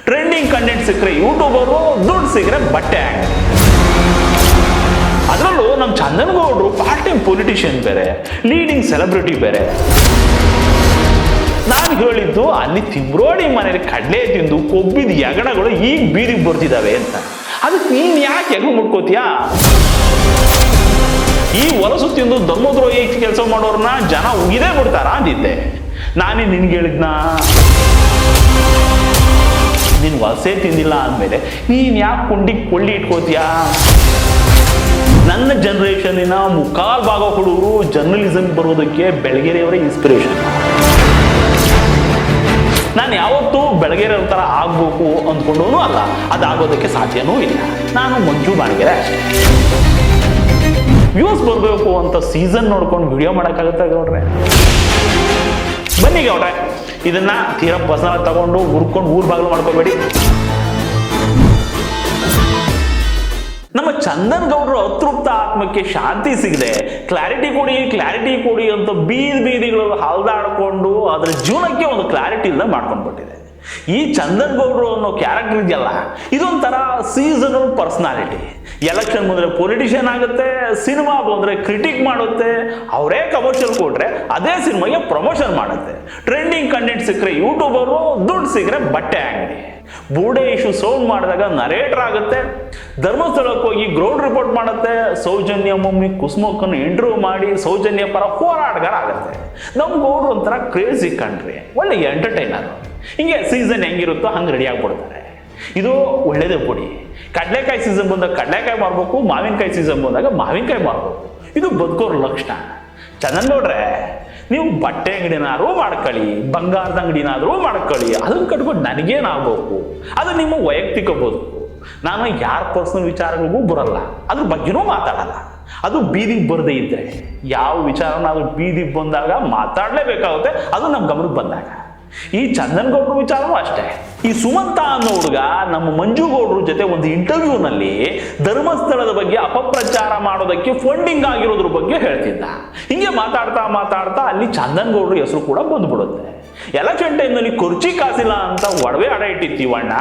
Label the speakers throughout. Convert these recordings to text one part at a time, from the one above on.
Speaker 1: Trending content ಸಿಕ್ಕರೆ YouTuber, ದುಡ್ಡು ಸಿಕ್ಕರೆ ಬಟ್ಟೆ ಅಂಗಡಿ. ಅದರಲ್ಲೂ ನಮ್ಮ ಚಂದನ್ ಗೌಡ್ರು ಪಾರ್ಟ್ ಟೈಮ್ ಪೊಲಿಟಿಷಿಯನ್ ಬೇರೆ, ಲೀಡಿಂಗ್ ಸೆಲೆಬ್ರಿಟಿ ಬೇರೆ. ನಾನು ಹೇಳಿದ್ದು ಅಲ್ಲಿ ತಿಮ್ರೋಡಿ ಮನೇಲಿ ಕಡಲೆ ತಿಂದು ಕೊಬ್ಬಿದ ಎಗಣಗಳು ಈಗ ಬೀದಿಗೆ ಬರ್ತಿದ್ದಾವೆ ಅಂತ. ಅದಕ್ಕೆ ನೀನ್ ಯಾಕೆ ಎಗ ಮುಟ್ಕೋತೀಯಾ? ಈ ಹೊಲಸು ತಿಂದು ಧರ್ಮದ್ರೋಹಿ ಕೆಲಸ ಮಾಡೋರ್ನ ಜನ ಉಗಿದೇ ಬಿಡ್ತಾರ ಅಂದಿದ್ದೆ. ನಾನೇ ನಿನ್ಗೆ ಹೇಳಿದ್ನಾ? ನೀನ್ ವಲಸೆ ತಿಂದಿಲ್ಲ ಅಂದಮೇಲೆ ನೀನ್ ಯಾಕೆ ಕೊಳ್ಳಿ ಇಟ್ಕೋತೀಯಾ? ನನ್ನ ಜನರೇಷನ್ನಿನ ಮುಕ್ಕಾಲ್ ಭಾಗ ಹುಡುಗರು ಜರ್ನಲಿಸಮ್ ಬರೋದಕ್ಕೆ ಬೆಳಗೆರೆಯವರೇ ಇನ್ಸ್ಪಿರೇಷನ್. ನಾನು ಯಾವತ್ತೂ ಬೆಳಗೆರೆಯವ್ರ ಥರ ಆಗ್ಬೇಕು ಅಂದ್ಕೊಂಡೂ ಅಲ್ಲ, ಅದಾಗೋದಕ್ಕೆ ಸಾಧ್ಯನೂ ಇಲ್ಲ. ನಾನು ಮಂಜು ಬಾಣಿಗೆರೆ ಅಷ್ಟೇ. ವ್ಯೂಸ್ ಬರಬೇಕು ಅಂತ ಸೀಸನ್ ನೋಡ್ಕೊಂಡು ವಿಡಿಯೋ ಮಾಡೋಕ್ಕಾಗುತ್ತೆ ಗೌಡ್ರೆ? ಬನ್ನಿ ಗೌಡ್ರೆ, ಇದನ್ನ ತೀರಾ ಪರ್ಸನಲ್ ತಗೊಂಡು ಹುರ್ಕೊಂಡು ಊರ್ ಬಾಗಿಲು ಮಾಡ್ಕೋಬೇಡಿ. ನಮ್ಮ ಚಂದನ್ ಗೌಡ್ರು ಅತೃಪ್ತ ಆತ್ಮಕ್ಕೆ ಶಾಂತಿ ಸಿಗದೆ ಕ್ಲಾರಿಟಿ ಕೊಡಿ ಅಂತ ಬೀದಿಗಳಲ್ಲಿ ಹಲ್ದಾಡ್ಕೊಂಡು ಅದ್ರ ಜೀವನಕ್ಕೆ ಒಂದು ಕ್ಲಾರಿಟಿ ಇಲ್ಲದೆ ಮಾಡ್ಕೊಂಡ್ಬಿಟ್ಟಿದೆ. ಈ ಚಂದನ್ ಗೌಡ್ರು ಅನ್ನೋ ಕ್ಯಾರೆಕ್ಟರ್ ಇದೆಯಲ್ಲ, ಇದೊಂಥರ ಸೀಸನಲ್ ಪರ್ಸನಾಲಿಟಿ. ಎಲೆಕ್ಷನ್ ಬಂದ್ರೆ ಪೊಲಿಟಿಷಿಯನ್ ಆಗುತ್ತೆ, ಸಿನಿಮಾ ಬಂದ್ರೆ ಕ್ರಿಟಿಕ್ ಮಾಡುತ್ತೆ, ಅವರೇ ಕಮರ್ಷಿಯಲ್ ಕೊಟ್ರೆ ಅದೇ ಸಿನಿಮಾಗೆ ಪ್ರಮೋಷನ್ ಮಾಡುತ್ತೆ. ಟ್ರೆಂಡಿಂಗ್ ಕಂಟೆಂಟ್ ಸಿಕ್ಕರೆ ಯೂಟ್ಯೂಬರು, ದುಡ್ಡು ಸಿಕ್ಕರೆ ಬಟ್ಟೆ ಅಂಗಡಿ. ಬೂಡೆ ಇಶ್ಯೂ ಸೌಂಡ್ ಮಾಡಿದಾಗ ನರೇಟರ್ ಆಗುತ್ತೆ, ಧರ್ಮಸ್ಥಳಕ್ಕೆ ಹೋಗಿ ಗ್ರೌಂಡ್ ರಿಪೋರ್ಟ್ ಮಾಡುತ್ತೆ, ಸೌಜನ್ಯ ಮಮ್ಮಿ ಕುಸುಮಕ್ಕನ್ನು ಇಂಟರ್ವ್ಯೂ ಮಾಡಿ ಸೌಜನ್ಯ ಪರ ಹೋರಾಟಗಾರ ಆಗುತ್ತೆ. ನಮ್ಮ ಗೌಡ್ರು ಒಂಥರ ಕ್ರೇಜಿ ಕಂಡ್ರಿ, ಒಳ್ಳೆ ಎಂಟರ್ಟೈನರ್. ಹಿಂಗೆ ಸೀಸನ್ ಹೆಂಗಿರುತ್ತೋ ಹಂಗೆ ರೆಡಿ ಆಗ್ಬಿಡ್ತಾರೆ. ಇದು ಒಳ್ಳೇದೇ ಕೊಡಿ. ಕಡಲೆಕಾಯಿ ಸೀಸನ್ ಬಂದಾಗ ಕಡಲೆಕಾಯಿ ಮಾರ್ಬೇಕು, ಮಾವಿನಕಾಯಿ ಸೀಸನ್ ಬಂದಾಗ ಮಾವಿನಕಾಯಿ ಮಾರ್ಬೇಕು. ಇದು ಬದುಕೋರ್ ಲಕ್ಷಣ. ಚಂದನ್ ಗೌಡ್ರೆ, ನೀವು ಬಟ್ಟೆ ಅಂಗಡಿನಾದ್ರೂ ಮಾಡ್ಕೊಳ್ಳಿ, ಬಂಗಾರದ ಅಂಗಡಿನಾದ್ರೂ ಮಾಡ್ಕೊಳ್ಳಿ, ಅದನ್ನ ಕಟ್ಕೊಂಡು ನನಗೇನಾಗಬೇಕು, ಅದು ನಿಮ್ಮ ವೈಯಕ್ತಿಕ ಬದುಕು. ನಾನು ಯಾರ ಪರ್ಸನಲ್ ವಿಚಾರಗಳಿಗೂ ಬರಲ್ಲ, ಅದ್ರ ಬಗ್ಗೆನೂ ಮಾತಾಡಲ್ಲ. ಅದು ಬೀದಿಗೆ ಬರದೇ ಇದ್ರೆ, ಯಾವ ವಿಚಾರನ ಅದು ಬೀದಿಗೆ ಬಂದಾಗ ಮಾತಾಡಲೇಬೇಕಾಗುತ್ತೆ, ಅದು ನಮ್ಮ ಗಮನಕ್ಕೆ ಬಂದಾಗ. ಈ ಚಂದನ್ ಗೌಡ್ರ ವಿಚಾರವೂ ಅಷ್ಟೇ. ಈ ಸುಮಂತ ಅನ್ನೋ ಹುಡುಗ ನಮ್ಮ ಮಂಜು ಗೌಡ್ರ ಜೊತೆ ಒಂದು ಇಂಟರ್ವ್ಯೂನಲ್ಲಿ ಧರ್ಮಸ್ಥಳದ ಬಗ್ಗೆ ಅಪಪ್ರಚಾರ ಮಾಡೋದಕ್ಕೆ ಫಂಡಿಂಗ್ ಆಗಿರೋದ್ರ ಬಗ್ಗೆ ಹೇಳ್ತಿದ್ದ. ಹಿಂಗೆ ಮಾತಾಡ್ತಾ ಅಲ್ಲಿ ಚಂದನ್ ಗೌಡ್ರ ಹೆಸರು ಕೂಡ ಬಂದ್ಬಿಡುತ್ತೆ. ಎಲೆಕ್ಷನ್ ಟೈಮ್ನಲ್ಲಿ ಕುರ್ಚಿ ಕಾಸಿಲ್ಲ ಅಂತ ಒಡವೆ ಅಡ ಇಟ್ಟಿತ್ತೀವಣ್ಣ,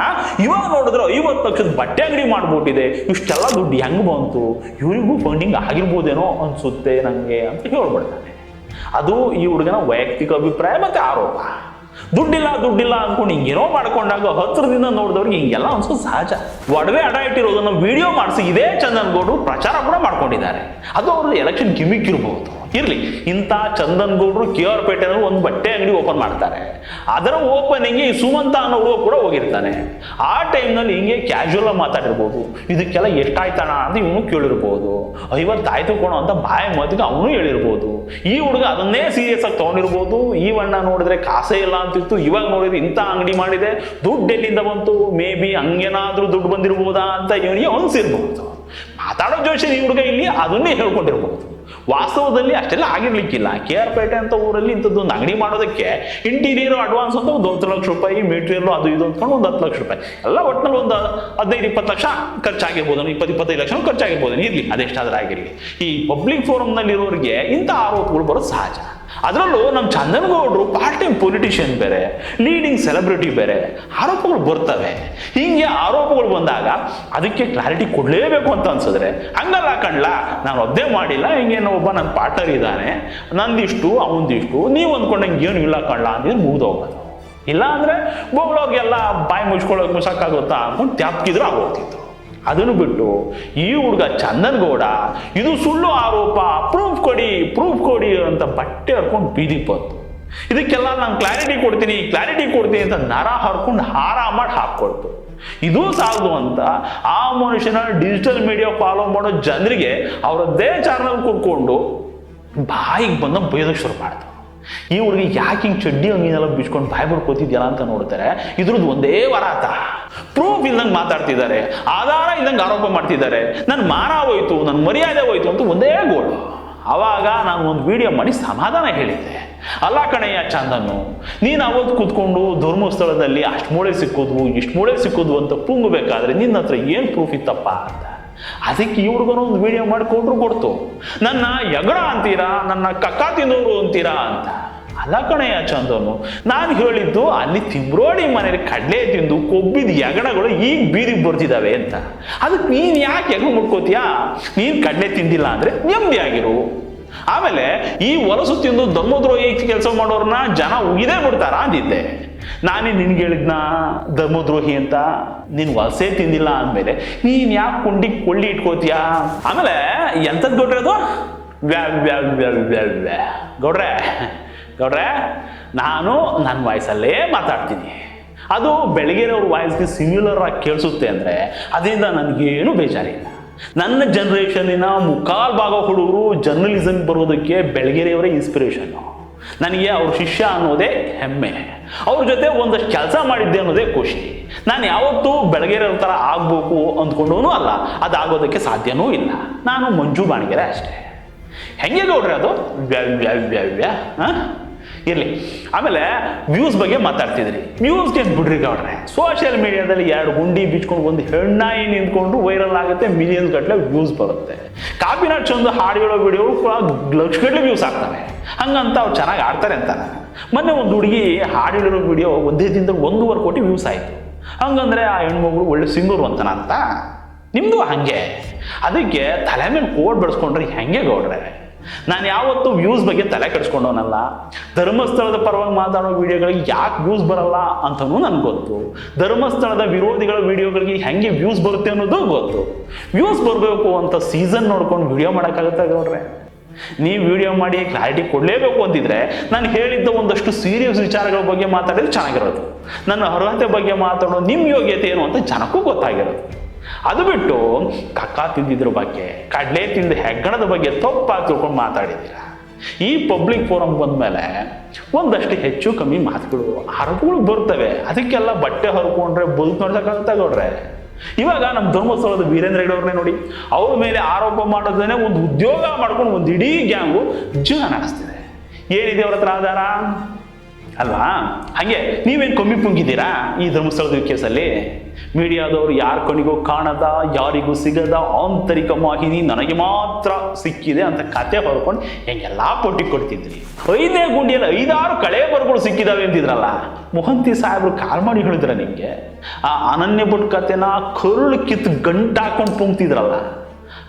Speaker 1: ಇವಾಗ ನೋಡಿದ್ರೆ 50 ಲಕ್ಷದ ಬಟ್ಟೆ ಅಂಗಡಿ ಮಾಡ್ಬಿಟ್ಟಿದೆ, ಇಷ್ಟೆಲ್ಲ ದುಡ್ಡು ಹೆಂಗ್ ಬಂತು, ಇವರಿಗೂ ಫಂಡಿಂಗ್ ಆಗಿರ್ಬೋದೇನೋ ಅನ್ಸುತ್ತೆ ನನಗೆ ಅಂತ ಹೇಳ್ಬಿಡ್ತಾನೆ. ಅದು ಈ ಹುಡುಗನ ವೈಯಕ್ತಿಕ ಅಭಿಪ್ರಾಯ ಮತ್ತೆ ಆರೋಪ. ದುಡ್ಡಿಲ್ಲ ಅನ್ಕೊಂಡು ಹಿಂಗೇನೋ ಮಾಡ್ಕೊಂಡಾಗ ಹತ್ರದಿಂದ ನೋಡಿದವ್ರಿಗೆ ಹಿಂಗೆಲ್ಲ ಅನ್ಸೋ ಸಹಜ. ಒಡವೆ ಅಡ ಇಟ್ಟಿರೋದನ್ನ ವಿಡಿಯೋ ಮಾಡಿಸಿ ಇದೇ ಚಂದನ್ ಗೌಡ್ರು ಪ್ರಚಾರ ಕೂಡ ಮಾಡ್ಕೊಂಡಿದ್ದಾರೆ. ಅದು ಅವ್ರದ್ದು ಎಲೆಕ್ಷನ್ ಗಿಮಿಕ್ ಇರಬಹುದು. ಇರ್ಲಿ, ಇಂಥ ಚಂದನ್ ಗೌಡ್ರು KR ಪೇಟೆನಲ್ಲಿ ಒಂದು ಬಟ್ಟೆ ಅಂಗಡಿ ಓಪನ್ ಮಾಡ್ತಾರೆ. ಅದರ ಓಪನಿಂಗ್ಗೆ ಈ ಸುಮಂತ ಅನ್ನೋ ಹುಡುಗ ಕೂಡ ಹೋಗಿರ್ತಾನೆ. ಆ ಟೈಮ್ನಲ್ಲಿ ಹಿಂಗೆ ಕ್ಯಾಶುವಲ್ ಆಗಿ ಮಾತಾಡಿರ್ಬೋದು, ಇದಕ್ಕೆಲ್ಲ ಎಷ್ಟಾಯ್ತಣ ಅಂತ ಇವನು ಕೇಳಿರ್ಬೋದು, 50 ಆಯ್ತು ಕೊಡೋ ಅಂತ ಬಾಯಿ ಮಾತಿಗೆ ಅವನು ಹೇಳಿರ್ಬೋದು. ಈ ಹುಡುಗ ಅದನ್ನೇ ಸೀರಿಯಸ್ ಆಗಿ ತಗೊಂಡಿರ್ಬೋದು. ಈ ವಣ್ಣ ನೋಡಿದ್ರೆ ಕಾಸೇ ಇಲ್ಲ ಅಂತಿತ್ತು, ಇವಾಗ ನೋಡಿದ್ರೆ ಇಂಥ ಅಂಗಡಿ ಮಾಡಿದೆ, ದುಡ್ಡು ಎಲ್ಲಿಂದ ಬಂತು, ಮೇ ಬಿ ಹಂಗೇನಾದ್ರೂ ದುಡ್ಡು ಬಂದಿರ್ಬೋದಾ ಅಂತ ಇವನಿಗೆ ಅನ್ಸಿರ್ಬೋದು. ಮಾತಾಡೋ ಜೋಶಿ ಈ ಹುಡುಗ ಇಲ್ಲಿ ಅದನ್ನೇ ಹೇಳ್ಕೊಂಡಿರ್ಬೋದು. ವಾಸ್ತವದಲ್ಲಿ ಅಷ್ಟೆಲ್ಲ ಆಗಿರ್ಲಿಕ್ಕಿಲ್ಲ. KR ಪೇಟೆ ಅಂತ ಊರಲ್ಲಿ ಇಂಥದ್ದೊಂದು ಅಂಗಡಿ ಮಾಡೋದಕ್ಕೆ ಇಂಟೀರಿಯರ್ ಅಡ್ವಾನ್ಸ್ ಅಂತ ಒಂದು 10 ಲಕ್ಷ ರೂಪಾಯಿ, ಮೆಟೀರಿಯಲ್ ಅದು ಇದು ಅಂದ್ಕೊಂಡು ಒಂದು 10 ಲಕ್ಷ ರೂಪಾಯಿ, ಎಲ್ಲ ಒಟ್ಟಿನಲ್ಲಿ ಒಂದು 15-20 ಲಕ್ಷ ಖರ್ಚಾಗಿರ್ಬೋದು, 20-25 ಲಕ್ಷ ಖರ್ಚಾಗಿರ್ಬೋದು. ಇರ್ಲಿ, ಅದೆಷ್ಟಾದ್ರೂ ಆಗಿರಲಿ. ಈ ಪಬ್ಲಿಕ್ ಫೋರಮ್ನಲ್ಲಿ ಇರೋರಿಗೆ ಇಂಥ ಆರೋಪಗಳು ಬರೋದು ಸಹಜ. ಅದರಲ್ಲೂ ನಮ್ಮ ಚಂದನ್ ಗೌಡ್ರು ಪಾರ್ಟ್ ಟೈಮ್ ಪೊಲಿಟಿಷಿಯನ್ ಬೇರೆ, ಲೀಡಿಂಗ್ ಸೆಲೆಬ್ರಿಟಿ ಬೇರೆ, ಆರೋಪಗಳು ಬರ್ತವೆ. ಹಿಂಗೆ ಆರೋಪಗಳು ಬಂದಾಗ ಅದಕ್ಕೆ ಕ್ಲಾರಿಟಿ ಕೊಡಲೇಬೇಕು ಅಂತ ಅನ್ಸಿದ್ರೆ, ಹಂಗಲ್ಲ ಕಣ್ಲಾ, ನಾನು ಒದ್ದೇ ಮಾಡಿಲ್ಲ, ಹಿಂಗೇನೋ ಒಬ್ಬ ನನ್ನ ಪಾರ್ಟ್ನರ್ ಇದ್ದಾನೆ, ನಂದಿಷ್ಟು ಅವಂದಿಷ್ಟು, ನೀವು ಅಂದ್ಕೊಂಡಂಗೆ ಏನು ಇಲ್ಲ ಕಣ್ಲಾ ಅಂದಿದ್ರೆ ಮುಗ್ದೋಗೋದು. ಇಲ್ಲ ಅಂದರೆ ಬೋಗ್ಳೋಗೆಲ್ಲ ಬಾಯಿ ಮುಚ್ಕೊಳ್ಳೋಕೆ ಮುಸಕ್ಕಾಗುತ್ತಾ ಅಂದ್ಕೊಂಡು ತ್ಯಾಪ್ಕಿದ್ರು ಆಗೋಗ್ತಿತ್ತು. ಅದನ್ನು ಬಿಟ್ಟು ಈ ಹುಡುಗ ಚಂದನ್ ಗೌಡ ಇದು ಸುಳ್ಳು ಆರೋಪ, ಪ್ರೂಫ್ ಕೊಡಿ ಅಂತ ಬಟ್ಟೆ ಹರ್ಕೊಂಡು ಬೀದಿಗೆ ಬಂತು. ಇದಕ್ಕೆಲ್ಲ ನಾನು ಕ್ಲಾರಿಟಿ ಕೊಡ್ತೀನಿ ಅಂತ ನರ ಹರ್ಕೊಂಡು ಹಾರ ಮಾಡಿ ಹಾಕ್ಕೊಡ್ತು. ಇದು ಸಾಲದು ಅಂತ ಆ ಮನುಷ್ಯನ ಡಿಜಿಟಲ್ ಮೀಡಿಯಾ ಫಾಲೋ ಮಾಡೋ ಜನರಿಗೆ ಅವರದ್ದೇ ಚಾನಲ್ ಕೂತ್ಕೊಂಡು ಬಾಯಿಗೆ ಬಂದ ಬೈಯೋದಕ್ಕೆ ಶುರು ಮಾಡ್ತಾರೆ. ಈ ಹುಡುಗಿ ಯಾಕೆ ಹಿಂಗೆ ಚಡ್ಡಿ ಅಂಗಿನೆಲ್ಲ ಬಿಚ್ಕೊಂಡು ಬಾಯಿ ಬರ್ಕೋತಿದ್ಯಲ್ಲ ಅಂತ ನೋಡ್ತಾರೆ. ಇದ್ರದ್ದು ಒಂದೇ ವರಾತ, ಪ್ರೂಫ್ ಇಲ್ದಂಗೆ ಮಾತಾಡ್ತಿದ್ದಾರೆ, ಆಧಾರ ಇಲ್ದಂಗೆ ಆರೋಪ ಮಾಡ್ತಿದ್ದಾರೆ, ನನ್ನ ಮಾನ ಹೋಯ್ತು, ನನ್ನ ಮರ್ಯಾದೆ ಹೋಯ್ತು ಅಂತ ಒಂದೇ ಗೋಳು. ಅವಾಗ ನಾನು ಒಂದು ವಿಡಿಯೋ ಮಾಡಿ ಸಮಾಧಾನ ಹೇಳಿದ್ದೆ. ಅಲ್ಲ ಕಣಯ್ಯ ಚಂದನ್ನು, ನೀನು ಅವತ್ತು ಕೂತ್ಕೊಂಡು ಧರ್ಮಸ್ಥಳದಲ್ಲಿ ಅಷ್ಟು ಮೂಳೆ ಸಿಕ್ಕೋದ್ವು ಇಷ್ಟು ಮೂಳೆ ಸಿಕ್ಕೋದ್ವು ಅಂತ ಪುಂಗಬೇಕಾದ್ರೆ ನಿನ್ನ ಹತ್ರ ಏನು ಪ್ರೂಫ್ ಇತ್ತಪ್ಪ ಅಂತ. ಅದಕ್ಕೆ ಇವ್ರಿಗೂ ಒಂದು ವಿಡಿಯೋ ಮಾಡಿಕೊಟ್ರು ಕೊಡ್ತು. ನನ್ನ ಎಗಡ ಅಂತೀರಾ, ನನ್ನ ಕಕ್ಕ ತಿನ್ನೋರು ಅಂತೀರಾ ಅಂತ. ಅಲ್ಲ ಕಣಯ್ಯ ಚಂದನು, ನಾನು ಹೇಳಿದ್ದು ಅಲ್ಲಿ ತಿಮ್ರೋಡಿ ಮನೇಲಿ ಕಡಲೆ ತಿಂದು ಕೊಬ್ಬಿದ ಎಗಣಗಳು ಈಗ ಬೀದಿಗೆ ಬರ್ತಿದ್ದಾವೆ ಅಂತ. ಅದಕ್ಕೆ ನೀನು ಯಾಕೆ ಎಗ ಮುಡ್ಕೋತೀಯಾ? ನೀನು ಕಡಲೆ ತಿಂದಿಲ್ಲ ಅಂದರೆ ನೆಮ್ಮದಿ ಆಗಿರು. ಆಮೇಲೆ ಈ ಹೊಲಸು ತಿಂದು ಧರ್ಮದ್ರೋಹಿ ಕೆಲಸ ಮಾಡೋರನ್ನ ಜನ ಉಗಿದೇ ಬಿಡ್ತಾರ ಅಂದಿದ್ದೆ. ನಾನೇ ನಿನ್ಗೆ ಹೇಳಿದ್ನ ಧರ್ಮದ್ರೋಹಿ ಅಂತ? ನೀನು ವಲಸೆ ತಿಂದಿಲ್ಲ ಅಂದಮೇಲೆ ನೀನು ಯಾಕೆ ಕೊಳ್ಳಿ ಇಟ್ಕೋತೀಯಾ? ಆಮೇಲೆ ಎಂಥದ್ದು ಗೌಡ್ರೆ ಅದು? ಗೌಡ್ರೆ ನಾನು ನನ್ನ ವಾಯ್ಸಲ್ಲೇ ಮಾತಾಡ್ತೀನಿ. ಅದು ಬೆಳಗ್ಗೆರವ್ರ ವಾಯ್ಸ್ಗೆ ಸಿಮಿಲರ್ ಆಗಿ ಕೇಳಿಸುತ್ತೆ ಅಂದರೆ ಅದರಿಂದ ನನಗೇನು ಬೇಜಾರಿಲ್ಲ. ನನ್ನ ಜನ್ರೇಷನ್ನಿನ ಮುಕ್ಕಾಲು ಭಾಗ ಹುಡುಗರು ಜರ್ನಲಿಸಮ್ ಬರೋದಕ್ಕೆ ಬೆಳಗೆರೆಯವರೇ ಇನ್ಸ್ಪಿರೇಷನ್ನು. ನನಗೆ ಅವ್ರ ಶಿಷ್ಯ ಅನ್ನೋದೇ ಹೆಮ್ಮೆ, ಅವ್ರ ಜೊತೆ ಒಂದಷ್ಟು ಕೆಲಸ ಮಾಡಿದ್ದೆ ಅನ್ನೋದೇ ಖುಷಿ. ನಾನು ಯಾವತ್ತೂ ಬೆಳಗೆರೆಯವ್ರ ಥರ ಆಗಬೇಕು ಅಂದ್ಕೊಂಡೂ ಅಲ್ಲ, ಅದಾಗೋದಕ್ಕೆ ಸಾಧ್ಯವೂ ಇಲ್ಲ. ನಾನು ಮಂಜು ಬಾಣಿಗೆರೆ ಅಷ್ಟೇ. ಹೆಂಗೆ ಗೌಡ್ರೆ ಅದು? ಇರಲಿ. ಆಮೇಲೆ ವ್ಯೂಸ್ ಬಗ್ಗೆ ಮಾತಾಡ್ತಿದ್ರಿ. ವ್ಯೂಸ್ಗೆ ಬಿಡ್ರಿ ಗೌಡ್ರೆ. ಸೋಷಿಯಲ್ ಮೀಡಿಯಾದಲ್ಲಿ 2 ಗುಂಡಿ ಬಿಚ್ಕೊಂಡು ಒಂದು ಹೆಣ್ಣಾಯಿ ನಿಂತ್ಕೊಂಡು ವೈರಲ್ ಆಗುತ್ತೆ, ಮಿಲಿಯನ್ಸ್ ಗಟ್ಟಲೆ ವ್ಯೂಸ್ ಬರುತ್ತೆ. ಕಾಪಿನಾಡ್ ಚಂದು ಹಾಡುಗಳೋ ವಿಡಿಯೋ ಕೂಡ ಲಕ್ಷಗಟ್ಟಲೆ ವ್ಯೂಸ್ ಆಗ್ತವೆ. ಹಂಗಂತ ಅವ್ರು ಚೆನ್ನಾಗಿ ಆಡ್ತಾರೆ ಅಂತಾನೆ. ಮೊನ್ನೆ ಒಂದು ಹುಡುಗಿ ಹಾಡಿರೋ ವಿಡಿಯೋ ಒಂದೇ ದಿನದಲ್ಲಿ 1.5 ಕೋಟಿ ವ್ಯೂಸ್ ಆಯಿತು. ಹಂಗಂದ್ರೆ ಆ ಹೆಣ್ಮಗಳು ಒಳ್ಳೆ ಸಿಂಗರು ಅಂತಾನ ಅಂತ? ನಿಮ್ಮದು ಹಾಗೆ. ಅದಕ್ಕೆ ತಲೆ ಮೇಲೆ ಕೋಡ್ ಬೆಳೆಸ್ಕೊಂಡ್ರೆ ಹೆಂಗೆ ಗೌಡ್ರೆ? ನಾನು ಯಾವತ್ತೂ ವ್ಯೂಸ್ ಬಗ್ಗೆ ತಲೆ ಕೆಡಿಸ್ಕೊಂಡವನಲ್ಲ. ಧರ್ಮಸ್ಥಳದ ಪರವಾಗಿ ಮಾತಾಡೋ ವಿಡಿಯೋಗಳಿಗೆ ಯಾಕೆ ವ್ಯೂಸ್ ಬರಲ್ಲ ಅಂತಲೂ ನನಗೆ ಗೊತ್ತು. ಧರ್ಮಸ್ಥಳದ ವಿರೋಧಿಗಳ ವಿಡಿಯೋಗಳಿಗೆ ಹೆಂಗೆ ವ್ಯೂಸ್ ಬರುತ್ತೆ ಅನ್ನೋದು ಗೊತ್ತು. ವ್ಯೂಸ್ ಬರಬೇಕು ಅಂತ ಸೀಸನ್ ನೋಡ್ಕೊಂಡು ವಿಡಿಯೋ ಮಾಡೋಕ್ಕಾಗುತ್ತೆ ಗೌಡ್ರೆ? ನೀವು ವಿಡಿಯೋ ಮಾಡಿ ಕ್ಲಾರಿಟಿ ಕೊಡಲೇಬೇಕು ಅಂತಿದ್ರೆ ನಾನು ಹೇಳಿದ್ದ ಒಂದಷ್ಟು ಸೀರಿಯಸ್ ವಿಚಾರಗಳ ಬಗ್ಗೆ ಮಾತಾಡೋದು ಚೆನ್ನಾಗಿರೋದು. ನನ್ನ ಅರ್ಹತೆ ಬಗ್ಗೆ ಮಾತಾಡೋ ನಿಮ್ಮ ಯೋಗ್ಯತೆ ಏನು ಅಂತ ಜನಕ್ಕೂ ಗೊತ್ತಾಗಿರೋದು. ಅದು ಬಿಟ್ಟು ಕಕ್ಕ ತಿಂದಿದ್ರ ಬಗ್ಗೆ, ಕಡಲೆ ತಿಂದ ಹೆಗ್ಗಣದ ಬಗ್ಗೆ ತಪ್ಪಾಗಿ ತಿಳ್ಕೊಂಡು ಮಾತಾಡಿದ್ದೀರ. ಈ ಪಬ್ಲಿಕ್ ಫೋರಮ್ ಬಂದಮೇಲೆ ಒಂದಷ್ಟು ಹೆಚ್ಚು ಕಮ್ಮಿ ಮಾತುಗಳು ಹರಕುಗಳು ಬರ್ತವೆ. ಅದಕ್ಕೆಲ್ಲ ಬಟ್ಟೆ ಹರ್ಕೊಂಡ್ರೆ ಬದುಕು ನೋಡ್ಸಕ್ಕಾಗುತ್ತಾ ಗೌಡ್ರೆ? ಇವಾಗ ನಮ್ಮ ಧರ್ಮಸ್ಥಳದ ವೀರೇಂದ್ರ ಹೆಗ್ಗಡೆ ಅವ್ರನ್ನೇ ನೋಡಿ, ಅವ್ರ ಮೇಲೆ ಆರೋಪ ಮಾಡೋದನ್ನೇ ಒಂದು ಉದ್ಯೋಗ ಮಾಡ್ಕೊಂಡು ಒಂದು ಇಡೀ ಗ್ಯಾಂಗು ಜೀವನ ನಡೆಸ್ತಿದೆ. ಏನಿದೆ ಅವ್ರ ಹತ್ರ ಆಧಾರ ಅಲ್ವಾ? ಹಾಗೆ ನೀವೇನು ಕಮ್ಮಿ ಪುಂಗಿದ್ದೀರಾ ಈ ಧರ್ಮಸ್ಥಳದ ಕೇಸಲ್ಲಿ? ಮೀಡಿಯಾದವರು ಯಾರ ಕಣಿಗೂ ಕಾಣದ, ಯಾರಿಗೂ ಸಿಗದ ಆಂತರಿಕ ಮಾಹಿತಿ ನನಗೆ ಮಾತ್ರ ಸಿಕ್ಕಿದೆ ಅಂತ ಕತೆ ಹೊರ್ಕೊಂಡು ಹೆಂಗೆಲ್ಲ ಪಟ್ಟಿ ಕೊಡ್ತಿದ್ರಿ. 5ನೇ ಗುಂಡಿಯಲ್ಲಿ 5-6 ಕಳೆ ಬರಗಳು ಸಿಕ್ಕಿದಾವೆ ಅಂತಿದ್ರಲ್ಲ. ಮೊಹಂತಿ ಸಾಹೇಬ್ರು ಕಾಲ್ ಮಾಡಿ ಹೇಳಿದ್ರ ನಿಮಗೆ? ಆ ಅನನ್ಯ ಭಟ್ ಕತೆನ ಕರುಳು ಕಿತ್ತು ಗಂಟಾಕೊಂಡು ಪುಂಗ್ತಿದ್ರಲ್ಲ.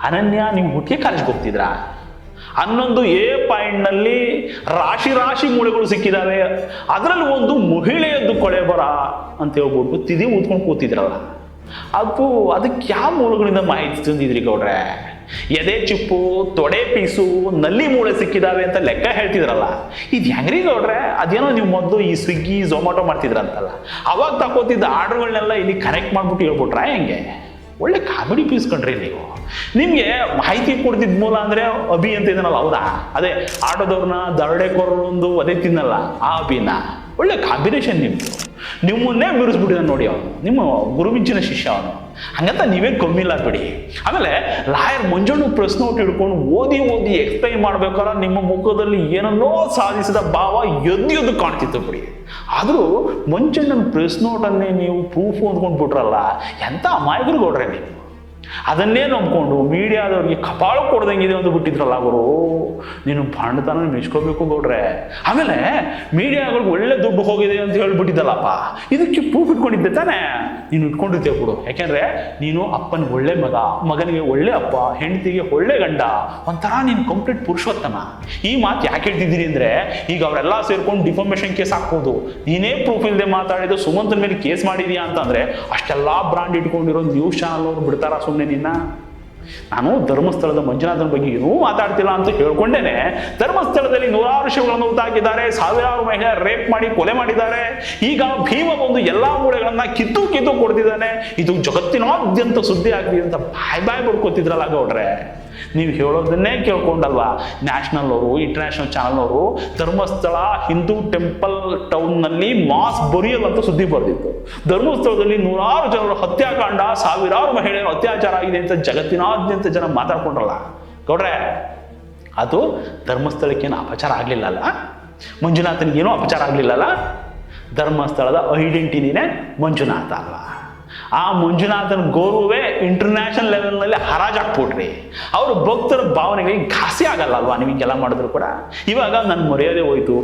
Speaker 1: ಅನನ್ಯ ನೀವು ಹುಟ್ಟಿಗೆ ಕಾಲೇಜ್ಗೆ ಹೋಗ್ತಿದ್ರಾ? 11A ಪಾಯಿಂಟ್ನಲ್ಲಿ ರಾಶಿ ಮೂಳೆಗಳು ಸಿಕ್ಕಿದಾವೆ. ಅದರಲ್ಲಿ ಒಂದು ಮಹಿಳೆಯದ್ದು ಕೊಳೆ ಬರ ಅಂತ ಹೇಳ್ಬಿಟ್ಟು ತಿದಿ ಊದ್ಕೊಂಡು ಕೂತಿದ್ರಲ್ಲ. ಅದಕ್ಕೆ ಯಾವ ಮೂಲಗಳಿಂದ ಮಾಹಿತಿ ತಂದಿದ್ರಿ ಗೌಡ್ರೆ? ಎದೆ ಚಿಪ್ಪು, ತೊಡೆ ಪೀಸು, ನಲ್ಲಿ ಮೂಳೆ ಸಿಕ್ಕಿದಾವೆ ಅಂತ ಲೆಕ್ಕ ಹೇಳ್ತಿದ್ರಲ್ಲ. ಇದು ಹೆಂಗ್ರಿ ಗೌಡ್ರೆ? ಅದೇನೋ ನೀವು ಮೊದಲು ಈ ಸ್ವಿಗ್ಗಿ ಝೊಮ್ಯಾಟೊ ಮಾಡ್ತಿದ್ರಂತಲ್ಲ, ಅವಾಗ ತಗೋತಿದ್ದ ಆರ್ಡರ್ಗಳನ್ನೆಲ್ಲ ಇಲ್ಲಿ ಕನೆಕ್ಟ್ ಮಾಡ್ಬಿಟ್ಟು ಹೇಳ್ಬಿಟ್ರ ಹೆಂಗೆ? ಒಳ್ಳೆ ಕಾಮಿಡಿ ಪೀಸ್ ಕಂಡ್ರಿ ನೀವು. ನಿಮಗೆ ಮಾಹಿತಿ ಕೊಡ್ತಿದ್ದ ಮೂಲ ಅಂದರೆ ಅಭಿ ಅಂತ ಇದನ್ನಲ್ಲ, ಹೌದಾ? ಅದೇ ಆಟೋದವ್ರನ್ನ ದರೋಡೆಕೋರರು ಒಂದು ಅದೇ ತಿನ್ನಲ್ಲ ಆ ಅಭಿನ. ಒಳ್ಳೆ ಕಾಂಬಿನೇಷನ್ ನಿಮ್ಮದು. ನಿಮ್ಮನ್ನೇ ಮೀರಿಸ್ಬಿಟ್ಟಿದ ನೋಡಿ ಅವನು, ನಿಮ್ಮ ಗುರುಮಿಂಚಿನ ಶಿಷ್ಯ ಅವನು. ಹಂಗಂತ ನೀವೇನು ಕಮ್ಮಿ ಇಲ್ಲ ಬಿಡಿ. ಆಮೇಲೆ ಲಾಯರ್ ಮಂಜಣ್ಣ ಪ್ರೆಸ್ ನೋಟ್ ಹಿಡ್ಕೊಂಡು ಓದಿ ಎಕ್ಸ್ಪ್ಲೈನ್ ಮಾಡ್ಬೇಕಾದ್ರೆ ನಿಮ್ಮ ಮುಖದಲ್ಲಿ ಏನನ್ನೋ ಸಾಧಿಸಿದ ಭಾವ ಎದ್ದು ಕಾಣ್ತಿತ್ತು ಬಿಡಿ. ಆದರೂ ಮಂಜಣ್ಣನ ಪ್ರೆಸ್ ನೋಟನ್ನೇ ನೀವು ಪ್ರೂಫ್ ಅಂದ್ಕೊಂಡು ಬಿಟ್ರಲ್ಲ, ಎಂಥ ಅಮಾಯಕರು ಗೌಡ್ರೆ ನೀವು. ಅದನ್ನೇ ನಂಬ್ಕೊಂಡು ಮೀಡಿಯಾದವ್ರಿಗೆ ಕಪಾಳ ಕೊಡ್ದಂಗಿದೆ ಒಂದು ಬಿಟ್ಟಿದ್ರಲ್ಲ ಅವರು. ನೀನು ಬಾಂಡತನ ಮೆಚ್ಕೋಬೇಕು ಗೌಡ್ರೆ. ಆಮೇಲೆ ಮೀಡಿಯಾಗಳಿಗೆ ಒಳ್ಳೆ ದುಡ್ಡು ಹೋಗಿದೆ ಅಂತ ಹೇಳ್ಬಿಟ್ಟಿದ್ದಲ್ಲಪ್ಪ, ಇದಕ್ಕೆ ಪ್ರೂಫ್ ಇಟ್ಕೊಂಡಿದ್ದೆ ತಾನೇ? ನೀನು ಇಟ್ಕೊಂಡಿದ್ದೆ ಬಿಡು. ಯಾಕೆಂದ್ರೆ ನೀನು ಅಪ್ಪನಿಗೆ ಒಳ್ಳೆ ಮಗ, ಮಗನಿಗೆ ಒಳ್ಳೆ ಅಪ್ಪ, ಹೆಂಡತಿಗೆ ಒಳ್ಳೆ ಗಂಡ, ಒಂಥರ ನೀನು ಕಂಪ್ಲೀಟ್ ಪುರುಷೋತ್ತಮ. ಈ ಮಾತು ಯಾಕೆ ಹೇಳ್ತಿದ್ದೀರಿ ಅಂದರೆ, ಈಗ ಅವರೆಲ್ಲ ಸೇರ್ಕೊಂಡು ಡಿಫಾಮೇಷನ್ ಕೇಸ್ ಹಾಕ್ಬೋದು. ನೀನೇ ಪ್ರೂಫ್ ಇಲ್ಲದೆ ಮಾತಾಡಿದ್ದು ಸುಮಂತನ ಮೇಲೆ ಕೇಸ್ ಮಾಡಿದೀಯಾ ಅಂತಂದ್ರೆ ಅಷ್ಟೆಲ್ಲ ಬ್ರಾಂಡ್ ಇಟ್ಕೊಂಡಿರೋ ನ್ಯೂಸ್ ಚಾನಲ್ ಅವರು ಬಿಡ್ತಾರ ಸುಮ್ಮನೆ ನಿನ್ನ? ನಾನು ಧರ್ಮಸ್ಥಳದ ಮಂಜುನಾಥನ ಬಗ್ಗೆ ಏನೂ ಮಾತಾಡ್ತಿಲ್ಲ ಅಂತ ಹೇಳ್ಕೊಂಡೇನೆ ಧರ್ಮಸ್ಥಳದಲ್ಲಿ 100 ಶಿವಗಳನ್ನು ಹುಟ್ಟಾಕಿದ್ದಾರೆ, 1000 ಮಹಿಳೆಯರು ರೇಪ್ ಮಾಡಿ ಕೊಲೆ ಮಾಡಿದ್ದಾರೆ. ಈಗ ಭೀಮ ಬಂದು ಎಲ್ಲಾ ಮೂಳೆಗಳನ್ನ ಕಿತ್ತು ಕೊಡ್ತಿದ್ದಾನೆ. ಇದು ಜಗತ್ತಿನಾದ್ಯಂತ ಸುದ್ದಿ ಆಗ್ತಿದೆ ಅಂತ ಬಾಯ್ ಬಡ್ಕೋತಿದ್ರಲ್ಲ ಗೌಡ್ರೆ. ನೀವು ಹೇಳೋದನ್ನೇ ಕೇಳ್ಕೊಂಡಲ್ವಾ ನ್ಯಾಷನಲ್ ಅವರು, ಇಂಟರ್ನ್ಯಾಷನಲ್ ಚಾನಲ್ ಅವರು ಧರ್ಮಸ್ಥಳ ಹಿಂದೂ ಟೆಂಪಲ್ ಟೌನ್ನಲ್ಲಿ ಮಾಸ್ ಬರಿಯಲ್ ಅಂತ ಸುದ್ದಿ ಬರೆದಿತ್ತು. ಧರ್ಮಸ್ಥಳದಲ್ಲಿ 100 ಜನರು ಹತ್ಯಾಕಾಂಡ, 1000 ಮಹಿಳೆಯರು ಅತ್ಯಾಚಾರ ಆಗಿದೆ ಅಂತ ಜಗತ್ತಿನಾದ್ಯಂತ ಜನ ಮಾತಾಡ್ಕೊಂಡ್ರಲ್ಲ ಗೌಡ್ರೆ. ಅದು ಧರ್ಮಸ್ಥಳಕ್ಕೇನು ಅಪಚಾರ ಆಗ್ಲಿಲ್ಲಲ್ಲ, ಮಂಜುನಾಥನಿಗೇನು ಅಪಚಾರ ಆಗ್ಲಿಲ್ಲಲ್ಲ. ಧರ್ಮಸ್ಥಳದ ಐಡೆಂಟಿಟಿನೇ ಮಂಜುನಾಥ ಅಲ್ವಾ? ಆ ಮಂಜುನಾಥನ ಗೌರವವೇ ಇಂಟರ್ನ್ಯಾಷನಲ್ ಲೆವೆಲ್ನಲ್ಲಿ ಹರಾಜಾಕ್ಬಿಟ್ರಿ. ಅವರು ಭಕ್ತರ ಭಾವನೆಗಳಿಗೆ ಘಾಸಿ ಆಗಲ್ಲ ಅಲ್ವಾ ನಿಮಗೆಲ್ಲ ಮಾಡಿದ್ರು ಕೂಡ. ಇವಾಗ ನನ್ನ ಮರ್ಯಾದೆ ಹೋಯ್ತು,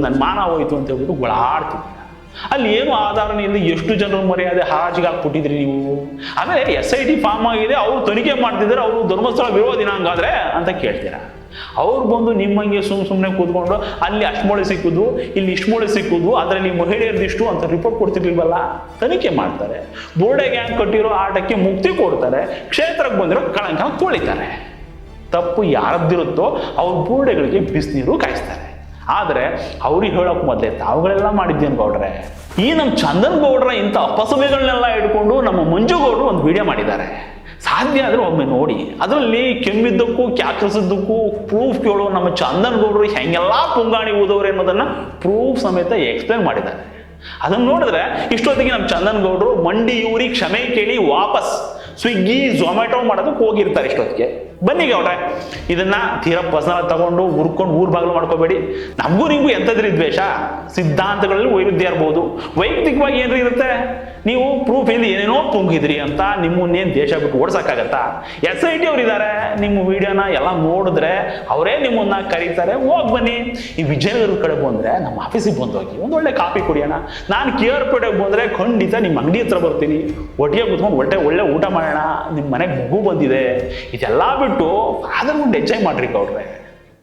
Speaker 1: ನನ್ನ ಮಾನ ಹೋಯ್ತು ಅಂತ ಹೇಳ್ಬಿಟ್ಟು ಗೊಳಾಡ್ತಿದ್ದೀರ. ಅಲ್ಲಿ ಏನು ಆಧಾರನೇ ಇಲ್ಲ, ಎಷ್ಟು ಜನರ ಮರ್ಯಾದೆ ಹರಾಜಿಗೆ ಹಾಕ್ಬಿಟ್ಟಿದ್ರಿ ನೀವು. ಆಮೇಲೆ SIT ಫಾರ್ಮ್ ಆಗಿದೆ, ಅವ್ರು ತನಿಖೆ ಮಾಡ್ತಿದ್ದಾರೆ, ಅವರು ಧರ್ಮಸ್ಥಳ ವಿರೋಧಿನ ಹಂಗಾದ್ರೆ ಅಂತ ಕೇಳ್ತೀರಾ. ಅವ್ರು ಬಂದು ನಿಮ್ಮಂಗೆ ಸುಮ್ಮನೆ ಕೂತ್ಕೊಂಡು ಅಲ್ಲಿ ಅಷ್ಟು ಮೊಳೆ ಸಿಕ್ಕುದು, ಇಲ್ಲಿ ಇಷ್ಟು ಮೊಳೆ ಸಿಕ್ಕುದು, ಅದರಲ್ಲಿ ಮಹಿಳೆಯರದಿಷ್ಟು ಅಂತ ರಿಪೋರ್ಟ್ ಕೊಡ್ತಿರ್ಲಿಲ್ವಲ್ಲ. ತನಿಖೆ ಮಾಡ್ತಾರೆ, ಬೋರ್ಡೆ ಗ್ಯಾಂಗ್ ಕಟ್ಟಿರೋ ಆಟಕ್ಕೆ ಮುಕ್ತಿ ಕೊಡ್ತಾರೆ, ಕ್ಷೇತ್ರಕ್ಕೆ ಬಂದಿರೋ ಕಳಂಕನ ತೊಳಿತಾರೆ. ತಪ್ಪು ಯಾರದ್ದಿರುತ್ತೋ ಅವ್ರ ಬೋರ್ಡೆಗಳಿಗೆ ಬಿಸಿನೀರು ಕಾಯಿಸ್ತಾರೆ. ಆದರೆ ಅವ್ರಿಗೆ ಹೇಳೋಕೆ ಮೊದಲೇ ತಾವುಗಳೆಲ್ಲ ಮಾಡಿದ್ದೇನು ಗೌಡ್ರೆ. ಈ ನಮ್ಮ ಚಂದನ್ ಗೌಡ್ರ ಇಂಥ ಅಪಸಭೆಗಳನ್ನೆಲ್ಲ ಇಟ್ಕೊಂಡು ನಮ್ಮ ಮಂಜು ಗೌಡ್ರು ಒಂದು ವಿಡಿಯೋ ಮಾಡಿದ್ದಾರೆ. ಸಾಧ್ಯ ಆದರೆ ಒಮ್ಮೆ ನೋಡಿ. ಅದರಲ್ಲಿ ಕೆಮ್ಮಿದ್ದಕ್ಕೂ ಕ್ಯಾಕರಿಸಿದ್ದಕ್ಕೂ ಪ್ರೂಫ್ ಕೇಳೋ ನಮ್ಮ ಚಂದನ್ ಗೌಡ್ರು ಹೆಂಗೆಲ್ಲ ಪುಂಗಾಣಿ ಊದವ್ರೆ ಅನ್ನೋದನ್ನ ಪ್ರೂಫ್ ಸಮೇತ ಎಕ್ಸ್ಪ್ಲೇನ್ ಮಾಡಿದ್ದಾರೆ. ಅದನ್ನು ನೋಡಿದ್ರೆ ಇಷ್ಟೊತ್ತಿಗೆ ನಮ್ಮ ಚಂದನ್ ಗೌಡ್ರು ಮಂಡಿ ಊರಿ ಕ್ಷಮೆ ಕೇಳಿ ವಾಪಸ್ ಸ್ವಿಗ್ಗಿ ಝೊಮ್ಯಾಟೊ ಮಾಡೋದಕ್ಕೆ ಹೋಗಿರ್ತಾರೆ ಇಷ್ಟೊತ್ತಿಗೆ. ಬನ್ನಿ ಗೌಡ್ರೆ, ಇದನ್ನ ತೀರಾ ಪರ್ಸನಲ್ ತಗೊಂಡು ಹುರ್ಕೊಂಡು ಊರ್ ಬಾಗಿಲು ಮಾಡ್ಕೋಬೇಡಿ. ನಮಗೂ ನಿಮಗೂ ಎಂಥದ್ರಿ ದ್ವೇಷ, ಸಿದ್ಧಾಂತಗಳಲ್ಲಿ ವೈರುಧ್ಯ ಇರ್ಬೋದು, ವೈಯಕ್ತಿಕವಾಗಿ ಏನ್ರಿ ಇರುತ್ತೆ. ನೀವು ಪ್ರೂಫ್ ಇಂದ ಏನೇನೋ ಪುಂಗಿದ್ರಿ ಅಂತ ನಿಮ್ಮನ್ನೇನು ದೇಶ ಬಿಟ್ಟು ಓಡ್ಸಕ್ಕಾಗತ್ತಾ? SIT ಅವ್ರು ಇದ್ದಾರೆ, ನಿಮ್ಮ ವಿಡಿಯೋನ ಎಲ್ಲ ನೋಡಿದ್ರೆ ಅವರೇ ನಿಮ್ಮನ್ನ ಕರೀತಾರೆ, ಹೋಗಿ ಬನ್ನಿ. ಈ ವಿಜಯನಗರ ಕಡೆ ಬಂದ್ರೆ ನಮ್ಮ ಆಫೀಸಿಗೆ ಬಂದು ಹೋಗಿ ಒಂದು ಒಳ್ಳೆ ಕಾಫಿ ಕುಡಿಯೋಣ. ನಾನು KR ಪೇಟೆಗೆ ಬಂದ್ರೆ ಖಂಡಿತ ನಿಮ್ಮ ಅಂಗಡಿ ಹತ್ರ ಬರ್ತೀನಿ, ಒಟ್ಟಿಗೆ ಕೂತ್ಕೊಂಡು ಒಳ್ಳೆ ಊಟ ಮಾಡೋಣ, ನಿಮ್ಮ ಮನೆಗೆ ಮಗು ಬಂದಿದೆ, ಇದೆಲ್ಲ ಬಿಟ್ಟು ಅದನ್ನ ಒಂದು ಎಂಜಾಯ್ ಮಾಡ್ರಿ ಗೌಡ್ರೆ.